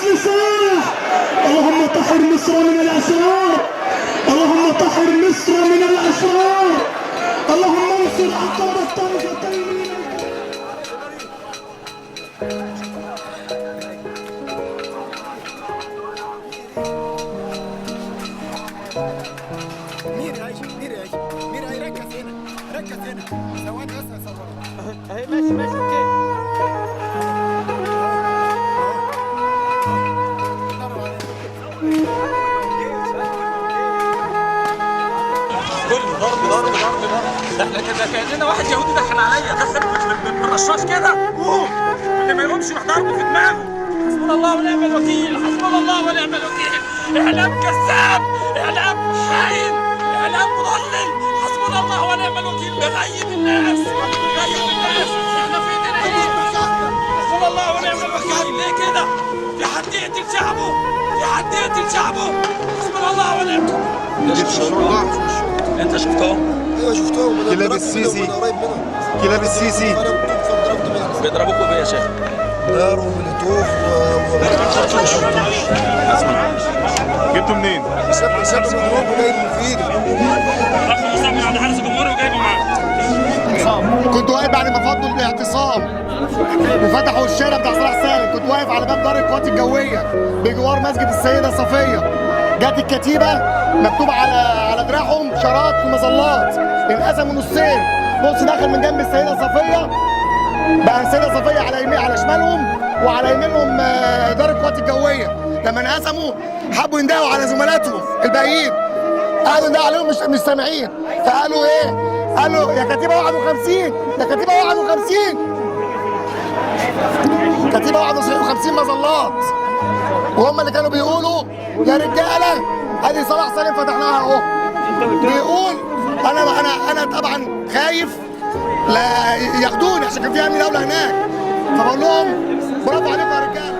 علي صالح. اللهم طهر مصر من الاشرار، اللهم طهر مصر من الاشرار، اللهم انصر عقب الطائفتين. ميرا ركز هنا، ركز هنا، ثواني بس هصورك. اهي ماشي ماشي اوكي. كله ضرب ضرب ضرب ضرب. ده احنا كده كاننا واحد يهودي دخل عليا دخل بالرشاش كده، قوم اللي ما يقومش يروح ضربه في دماغه. حسبنا الله ونعم الوكيل، حسبنا الله ونعم الوكيل. اعلام كذاب، اعلام خاين، اعلام مضلل. حسبنا الله ونعم الوكيل. بغيب الناس، بغيب الناس. احنا في ايدينا ايه؟ حسبنا الله ونعم الوكيل. ليه كده؟ في حد يقتل شعبه، في حد يقتل شعبه. حسبنا الله ونعم الوكيل. انت شفتهم؟ ايوه شفتهم. كلاب السيسي، كلاب السيسي بيضربوكوا بايه يا شيخ؟ نار ومولوتوف جبته منين؟ شاب مضروب وجاي من في ايده. راح مصاب عند حارس الجمهوري وجايبه معاه. كنت واقف بعد ما فضوا الاعتصام وفتحوا الشارع بتاع صلاح سالم، كنت واقف على باب دار القوات الجويه بجوار مسجد السيده صفيه. جت الكتيبه مكتوب على دراعهم شارات ومظلات، انقسموا نصين، نص دخل من جنب السيده صفيه، بقى السيده صفيه على يمين على شمالهم وعلى يمينهم دار القوات الجويه. لما انقسموا حبوا يندهوا على زملاتهم الباقيين، قعدوا يندهوا عليهم مش سامعين، فقالوا ايه؟ قالوا يا كتيبه 51، يا كتيبه 51، كتيبه 51 مظلات. وهم اللي كانوا بيقولوا يا رجاله ادي صلاح سالم فتحناها اهو. بيقول انا طبعا خايف لا ياخدوني عشان كان في امن دوله هناك، فبقول لهم برافو عليكم يا رجاله.